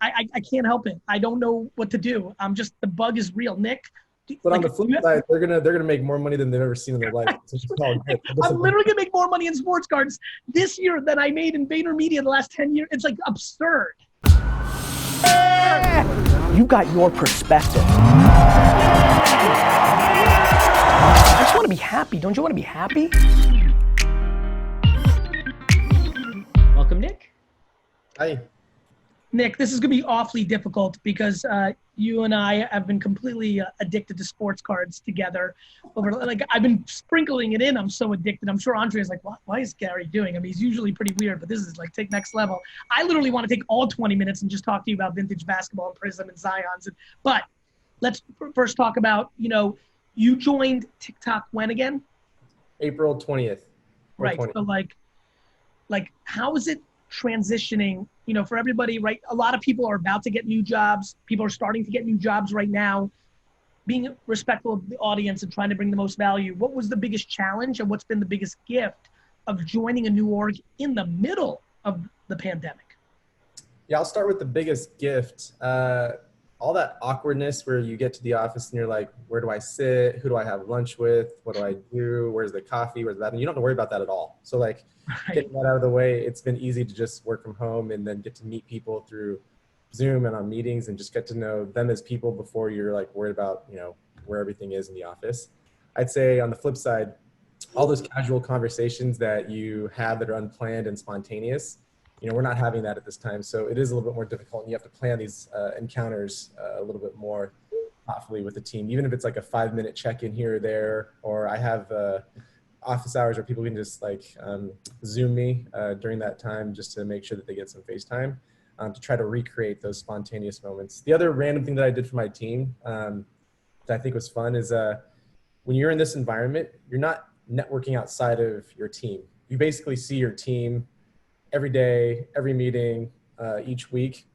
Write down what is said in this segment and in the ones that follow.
I can't help it. I don't know what to do. The bug is real. Nick. But on the flip side, they're gonna make more money than they've ever seen in their life. So it's all good. I'm literally gonna make more money in sports cards this year than I made in VaynerMedia the last 10 years. It's like absurd. You got your perspective. I just want to be happy. Don't you want to be happy? Welcome, Nick. Hi. Nick, this is going to be awfully difficult because you and I have been completely addicted to sports cards together. I've been sprinkling it in. I'm so addicted. I'm sure Andrea's like, why is Gary doing? I mean, he's usually pretty weird, but this is like take next level. I literally want to take all 20 minutes and just talk to you about vintage basketball and Prism and Zions. But let's first talk about, you joined TikTok when again? April 20th. Right. 20th. So like how is it transitioning, for everybody, right? A lot of people are about to get new jobs. People are starting to get new jobs right now. Being respectful of the audience and trying to bring the most value. What was the biggest challenge and what's been the biggest gift of joining a new org in the middle of the pandemic? Yeah, I'll start with the biggest gift. All that awkwardness where you get to the office and you're like, where do I sit? Who do I have lunch with? What do I do? Where's the coffee? Where's that? And you don't have to worry about that at all. So like getting that out of the way, it's been easy to just work from home and then get to meet people through Zoom and on meetings and just get to know them as people before you're like worried about, where everything is in the office. I'd say on the flip side, all those casual conversations that you have that are unplanned and spontaneous, we're not having that at this time. So it is a little bit more difficult and you have to plan these encounters a little bit more thoughtfully with the team, even if it's like a 5-minute check-in here or there, or I have office hours where people can just like Zoom me during that time just to make sure that they get some FaceTime to try to recreate those spontaneous moments. The other random thing that I did for my team that I think was fun is when you're in this environment, you're not networking outside of your team. You basically see your team every day, every meeting, each week,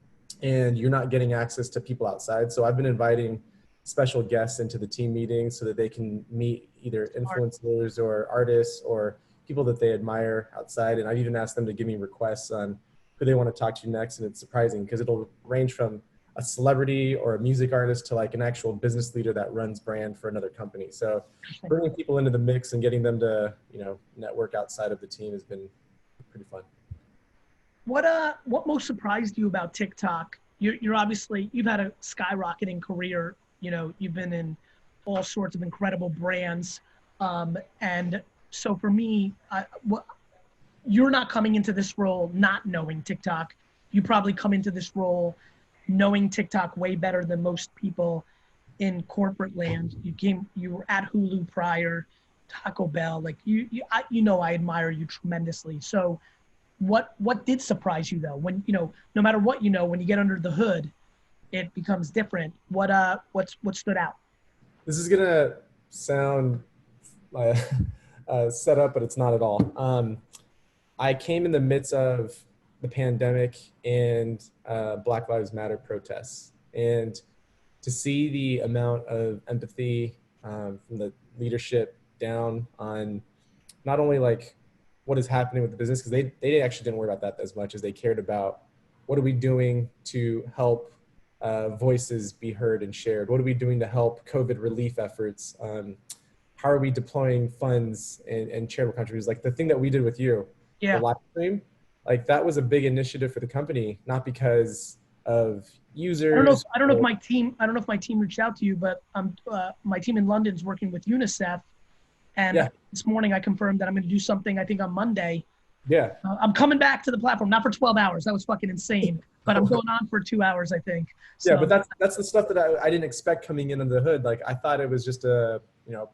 and you're not getting access to people outside. So I've been inviting special guests into the team meetings so that they can meet either influencers or artists or people that they admire outside. And I've even asked them to give me requests on who they want to talk to next. And it's surprising because it'll range from a celebrity or a music artist to like an actual business leader that runs brand for another company. So bringing people into the mix and getting them to, network outside of the team has been pretty fun. What most surprised you about TikTok? You're obviously, you've had a skyrocketing career. You've been in all sorts of incredible brands. And so for me, you're not coming into this role not knowing TikTok. You probably come into this role knowing TikTok way better than most people in corporate land. You were at Hulu prior, Taco Bell. Like I admire you tremendously. So what did surprise you though? When, no matter what, when you get under the hood, it becomes different. What stood out? This is gonna sound set up, but it's not at all. I came in the midst of the pandemic and Black Lives Matter protests, and to see the amount of empathy from the leadership down on not only like what is happening with the business, because they actually didn't worry about that as much as they cared about what are we doing to help voices be heard and shared? What are we doing to help COVID relief efforts? How are we deploying funds in charitable countries? Like the thing that we did with you, the live stream, like that was a big initiative for the company, not because of users. I don't know if my team reached out to you, but my team in London is working with UNICEF. And this morning I confirmed that I'm going to do something, I think on Monday. Yeah. I'm coming back to the platform, not for 12 hours. That was fucking insane. But I'm going on for 2 hours, I think. So, yeah, but that's the stuff that I didn't expect coming in under the hood. Like I thought it was just a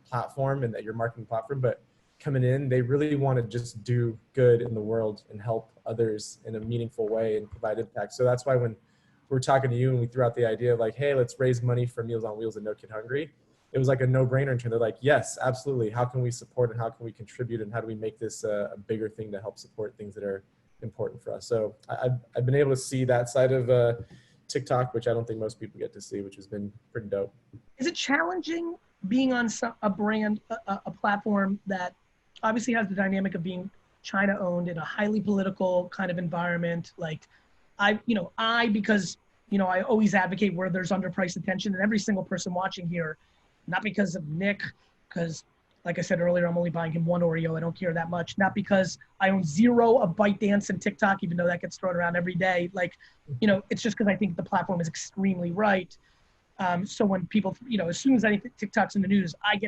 platform and that you're marketing platform, but coming in, they really want to just do good in the world and help others in a meaningful way and provide impact. So that's why when we're talking to you and we threw out the idea of like, hey, let's raise money for Meals on Wheels and No Kid Hungry, it was like a no-brainer. And they're like, yes, absolutely. How can we support and how can we contribute and how do we make this a bigger thing to help support things that are important for us? So I've been able to see that side of TikTok, which I don't think most people get to see, which has been pretty dope. Is it challenging being on a brand, a platform that obviously has the dynamic of being China owned in a highly political kind of environment? Like because I always advocate where there's underpriced attention, and every single person watching here, not because of Nick, because like I said earlier, I'm only buying him one Oreo. I don't care that much. Not because I own zero of ByteDance and TikTok, even though that gets thrown around every day. Like, it's just because I think the platform is extremely right. So when people, as soon as I think TikTok's in the news, I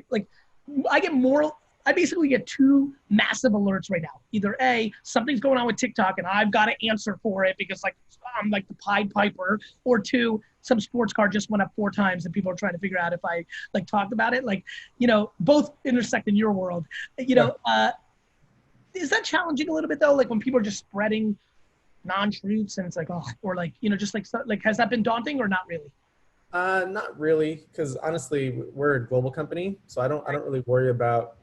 basically get two massive alerts right now. Either A, something's going on with TikTok and I've got to answer for it because I'm like the Pied Piper, or two, some sports car just went up 4 times and people are trying to figure out if I talked about it. Both intersect in your world. Is that challenging a little bit though? Like when people are just spreading non-truths and it's like, has that been daunting or not really? Not really, because honestly, we're a global company, so I don't really worry about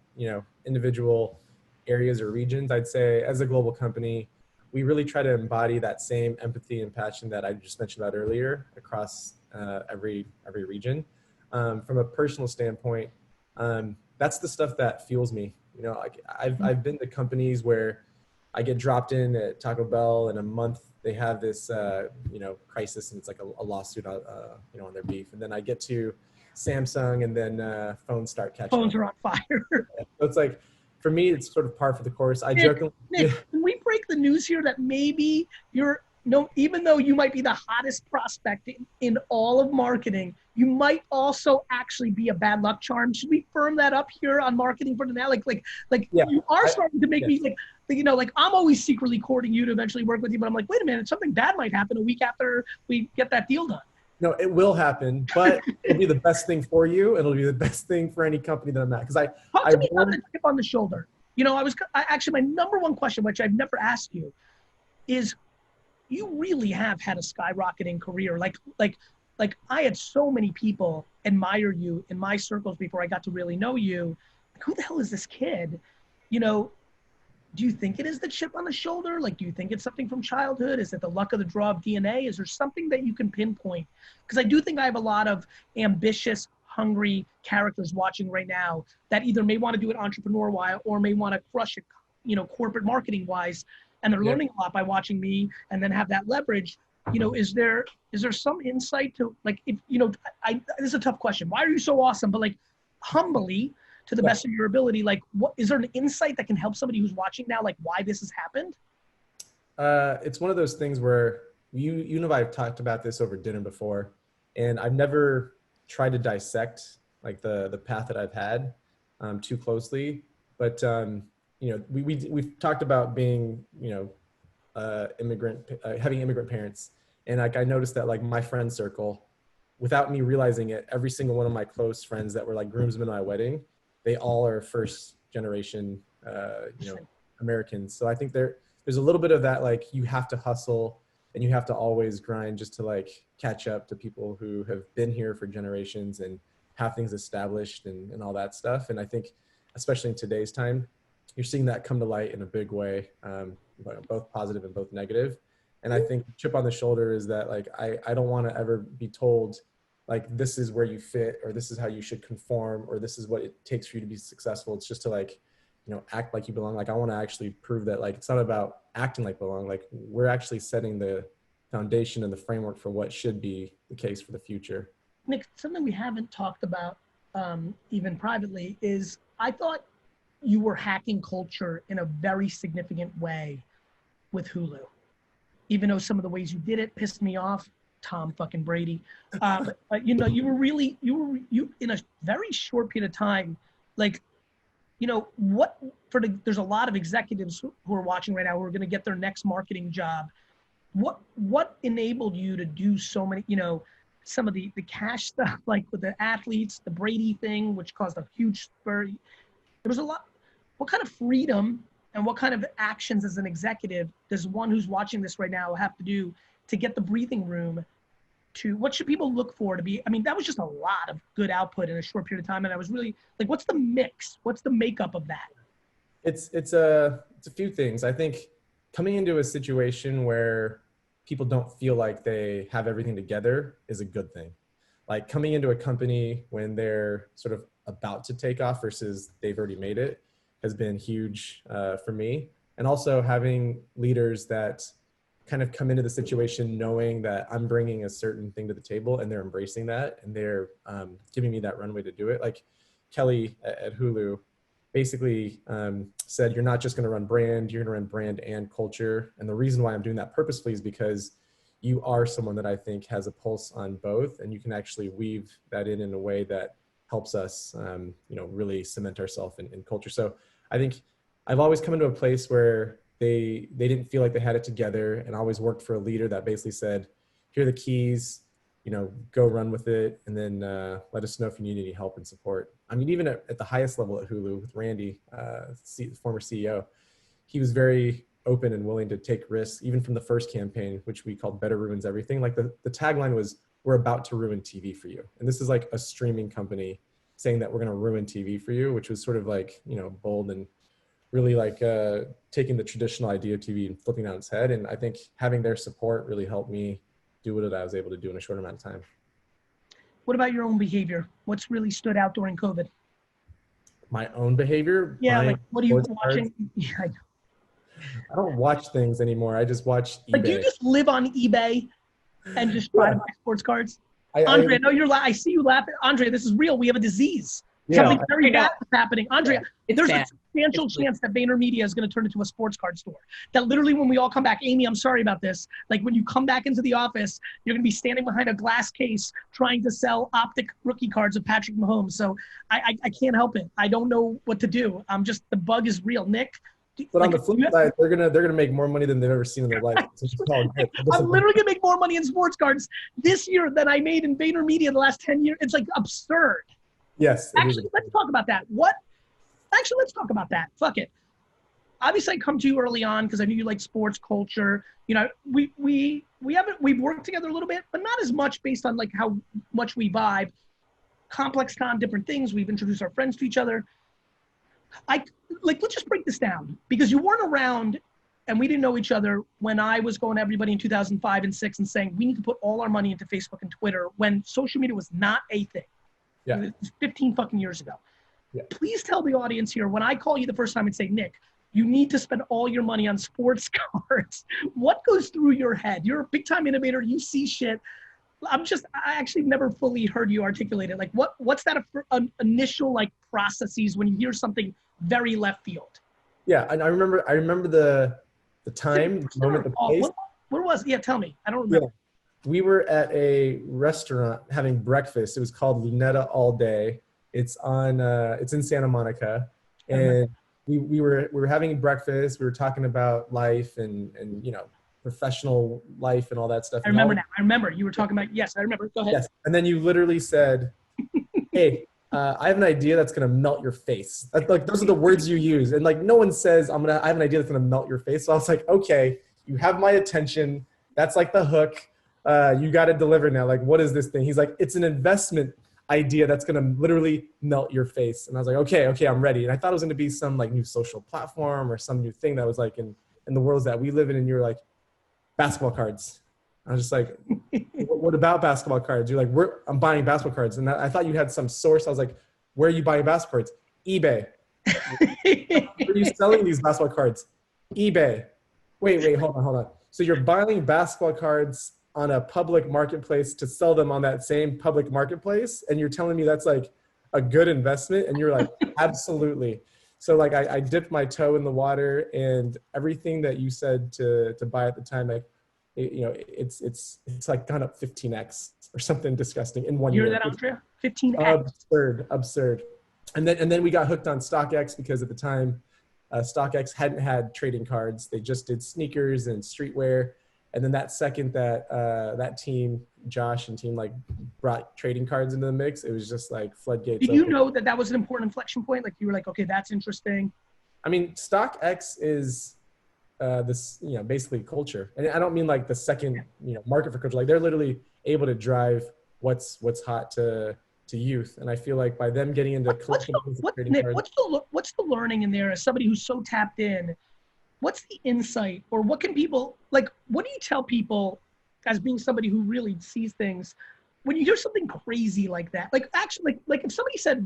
individual areas or regions. I'd say as a global company, we really try to embody that same empathy and passion that I just mentioned about earlier across every region. From a personal standpoint, that's the stuff that fuels me. I've been to companies where I get dropped in at Taco Bell in a month. They have this, crisis, and it's like a lawsuit, on their beef. And then I get to Samsung, and then phones start catching Phones up. are on fire. So it's like, for me, it's sort of par for the course. Nick, can we break the news here that maybe even though you might be the hottest prospect in all of marketing, you might also actually be a bad luck charm? Should we firm that up here on marketing for the now? You are starting to make me I'm always secretly courting you to eventually work with you, but I'm like, wait a minute, something bad might happen a week after we get that deal done. No, it will happen, but it'll be the best thing for you. It'll be the best thing for any company that I'm at. Because Talk to me about the chip on the shoulder. Actually, my number one question, which I've never asked you, is you really have had a skyrocketing career. Like I had so many people admire you in my circles before I got to really know you. Like, who the hell is this kid? Do you think it is the chip on the shoulder? Do you think it's something from childhood? Is it the luck of the draw of DNA? Is there something that you can pinpoint? Because I do think I have a lot of ambitious, hungry characters watching right now that either may want to do it entrepreneur-wise or may want to crush it, corporate marketing-wise. And they're learning a lot by watching me and then have that leverage. Is there some insight to, this is a tough question. Why are you so awesome? But humbly, to the best of your ability, what is there an insight that can help somebody who's watching now, why this has happened? It's one of those things where you know, I've talked about this over dinner before, and I've never tried to dissect the path that I've had too closely. But we've talked about being having immigrant parents, and I noticed that my friend circle, without me realizing it, every single one of my close friends that were groomsmen at my wedding, they all are first generation, Americans. So I think there's a little bit of that, you have to hustle and you have to always grind just to catch up to people who have been here for generations and have things established and all that stuff. And I think, especially in today's time, you're seeing that come to light in a big way, both positive and both negative. And I think chip on the shoulder is that I don't want to ever be told this is where you fit, or this is how you should conform, or this is what it takes for you to be successful. It's just to act like you belong. I want to actually prove that it's not about acting like belong. We're actually setting the foundation and the framework for what should be the case for the future. Nick, something we haven't talked about even privately is I thought you were hacking culture in a very significant way with Hulu. Even though some of the ways you did it pissed me off, Tom fucking Brady. But you were in a very short period of time, there's a lot of executives who are watching right now who are going to get their next marketing job. What enabled you to do so many, some of the cash stuff, with the athletes, the Brady thing, which caused a huge spur. There was a lot. What kind of freedom and what kind of actions as an executive does one who's watching this right now have to do to get the breathing room to, what should people look for to be? I mean, that was just a lot of good output in a short period of time. And I was really what's the mix? What's the makeup of that? It's a few things. I think coming into a situation where people don't feel like they have everything together is a good thing. Coming into a company when they're sort of about to take off versus they've already made it has been huge for me. And also having leaders that kind of come into the situation knowing that I'm bringing a certain thing to the table and they're embracing that and they're giving me that runway to do it. Like Kelly at Hulu basically said, you're not just going to run brand, you're going to run brand and culture. And the reason why I'm doing that purposefully is because you are someone that I think has a pulse on both, and you can actually weave that in a way that helps us, really cement ourselves in culture. So I think I've always come into a place where they didn't feel like they had it together, and I always worked for a leader that basically said, here are the keys, go run with it. And then let us know if you need any help and support. I mean, even at the highest level at Hulu with Randy, former CEO, he was very open and willing to take risks, even from the first campaign, which we called Better Ruins Everything. Like the tagline was, we're about to ruin TV for you. And this is like a streaming company saying that we're going to ruin TV for you, which was sort of like, bold and really like taking the traditional idea of TV and flipping it on its head. And I think having their support really helped me do what I was able to do in a short amount of time. What about your own behavior? What's really stood out during COVID? My own behavior? Yeah, like what are you watching? Yeah, I don't watch things anymore. I just watch eBay. Like, do you just live on eBay and just try to buy sports cards? Andre, I know you're I see you laughing. Andre, this is real. We have a disease. Something very bad is happening. Andre, there's a substantial chance that VaynerMedia is going to turn into a sports card store. That literally when we all come back, Amy, I'm sorry about this. Like when you come back into the office, you're going to be standing behind a glass case trying to sell optic rookie cards of Patrick Mahomes. So I can't help it. I don't know what to do. The bug is real. Nick? But on the flip side, they're gonna make more money than they've ever seen in their life. I'm literally gonna make more money in sports cards this year than I made in VaynerMedia the last 10 years. It's like absurd. Yes. Actually, let's talk about that. Let's talk about that. Fuck it. Obviously, I come to you early on because I knew you like sports culture. We've worked together a little bit, but not as much based on like how much we vibe. Complex Con, different things. We've introduced our friends to each other. Let's just break this down because you weren't around and we didn't know each other when I was going to everybody in 2005 and 6 and saying, we need to put all our money into Facebook and Twitter when social media was not a thing. Yeah. It was 15 fucking years ago. Yeah. Please tell the audience here, when I call you the first time and say, Nick, you need to spend all your money on sports cards. What goes through your head? You're a big time innovator. You see shit. I actually never fully heard you articulate it. Like what's that initial like processes when you hear something very left field? Yeah. And I remember the time, the moment, the place. Where was it? Yeah. Tell me. I don't remember. Yeah. We were at a restaurant having breakfast. It was called Lunetta All Day. It's in Santa Monica. And we were having breakfast. We were talking about life and professional life and all that stuff. I remember now. I remember you were talking about, yes, I remember. Go ahead. Yes. And then you literally said, hey, I have an idea that's going to melt your face. Like those are the words you use. And like, no one says I have an idea that's going to melt your face. So I was like, okay, you have my attention. That's like the hook. You got to deliver now. Like, what is this thing? He's like, it's an investment idea that's going to literally melt your face. And I was like, okay, I'm ready. And I thought it was going to be some like new social platform or some new thing that was like in the worlds that we live in. And you're like, basketball cards. I was just like, what about basketball cards? You're like, I'm buying basketball cards. And I thought you had some source. I was like, where are you buying basketball cards? eBay. Where are you selling these basketball cards? eBay. Wait, hold on. So you're buying basketball cards on a public marketplace to sell them on that same public marketplace. And you're telling me that's like a good investment? And you're like, absolutely. So like I dipped my toe in the water, and everything that you said to buy at the time, like, it's like gone up 15x or something disgusting in 1 year. You hear that, Andrea? 15x. Absurd. And then we got hooked on StockX because at the time, StockX hadn't had trading cards. They just did sneakers and streetwear. And then that second that that team, Josh and team, like brought trading cards into the mix, it was just like floodgates. Did you know that was an important inflection point? Like you were like, okay, that's interesting. I mean, StockX is this, basically culture. And I don't mean like the second, market for culture. Like they're literally able to drive what's hot to youth. And I feel like by them getting into what's the learning in there as somebody who's so tapped in? What's the insight, or what can people, like, what do you tell people as being somebody who really sees things when you hear something crazy like that? Like, actually, like if somebody said,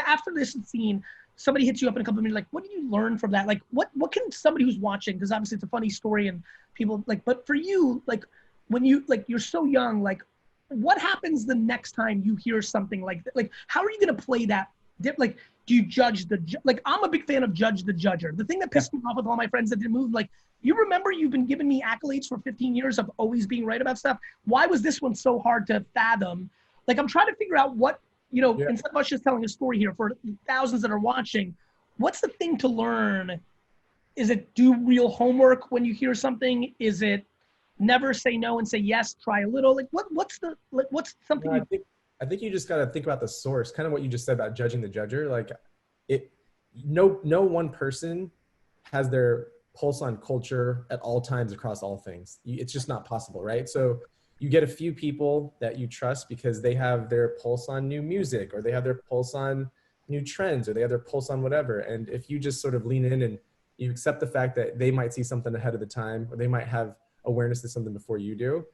after this scene, somebody hits you up in a couple of minutes, like, what did you learn from that? Like, what can somebody who's watching, because obviously it's a funny story and people like, but for you, like when you, like, you're so young, like what happens the next time you hear something like that? Like, how are you going to play that? Like, do you judge like, I'm a big fan of Judge the Judger. The thing that pissed me off with all my friends that didn't move, like, you remember you've been giving me accolades for 15 years of always being right about stuff. Why was this one so hard to fathom? Like, I'm trying to figure out what, you know, instead of us just telling a story here for thousands that are watching, what's the thing to learn? Is it do real homework when you hear something? Is it never say no and say yes, try a little? Like, what's something? No, I think you just got to think about the source, kind of what you just said about judging the judger. Like, no one person has their pulse on culture at all times across all things. It's just not possible, right? So you get a few people that you trust because they have their pulse on new music, or they have their pulse on new trends, or they have their pulse on whatever. And if you just sort of lean in and you accept the fact that they might see something ahead of the time, or they might have awareness to something before you do,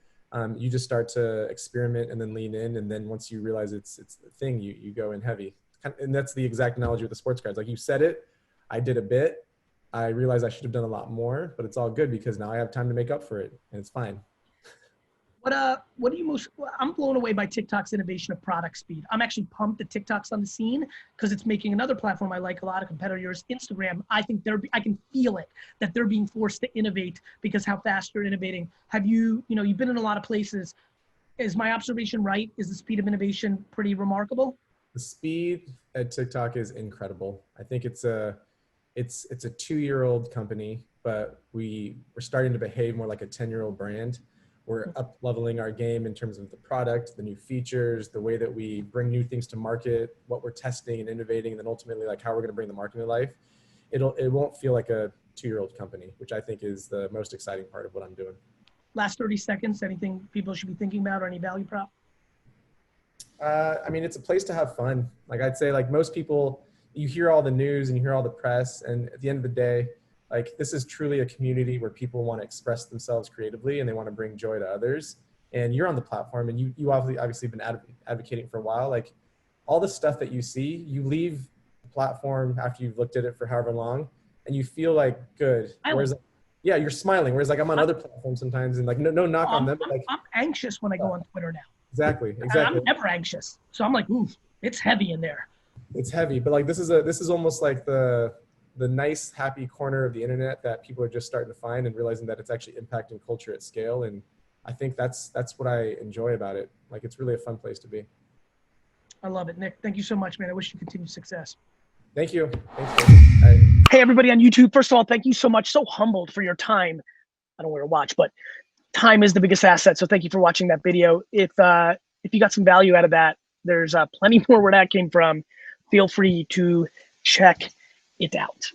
you just start to experiment and then lean in. And then once you realize it's the thing, you go in heavy. And that's the exact analogy with the sports cards. Like, you said it, I did a bit. I realized I should have done a lot more, but it's all good because now I have time to make up for it, and it's fine. What do you most, I'm blown away by TikTok's innovation of product speed. I'm actually pumped that TikTok's on the scene because it's making another platform I like a lot of competitors, Instagram. I think I can feel it, that they're being forced to innovate because how fast you're innovating. Have you've been in a lot of places. Is my observation right? Is the speed of innovation pretty remarkable? The speed at TikTok is incredible. I think it's a 2-year-old company, but we're starting to behave more like a 10-year-old brand. We're up leveling our game in terms of the product, the new features, the way that we bring new things to market, what we're testing and innovating, and then ultimately like how we're going to bring the marketing to life. It won't feel like a 2-year-old company, which I think is the most exciting part of what I'm doing. Last 30 seconds, anything people should be thinking about or any value prop? I mean, it's a place to have fun. Like, I'd say, like, most people, you hear all the news and you hear all the press, and at the end of the day, like, this is truly a community where people want to express themselves creatively and they want to bring joy to others. And you're on the platform, and you obviously been advocating for a while. Like, all the stuff that you see, you leave the platform after you've looked at it for however long, and you feel like good. Whereas, yeah, you're smiling. Whereas, like, I'm on other platforms sometimes, and like, no knock on them. But like, I'm anxious when I go on Twitter now. Exactly. I'm never anxious, so I'm like, ooh, it's heavy in there. It's heavy, but like, this is almost like the nice, happy corner of the internet that people are just starting to find and realizing that it's actually impacting culture at scale. And I think that's what I enjoy about it. Like, it's really a fun place to be. I love it, Nick. Thank you so much, man. I wish you continued success. Thank you. Thanks, right. Hey, everybody on YouTube. First of all, thank you so much. So humbled for your time. I don't wear a watch, but time is the biggest asset. So thank you for watching that video. If you got some value out of that, there's plenty more where that came from. Feel free to check it out.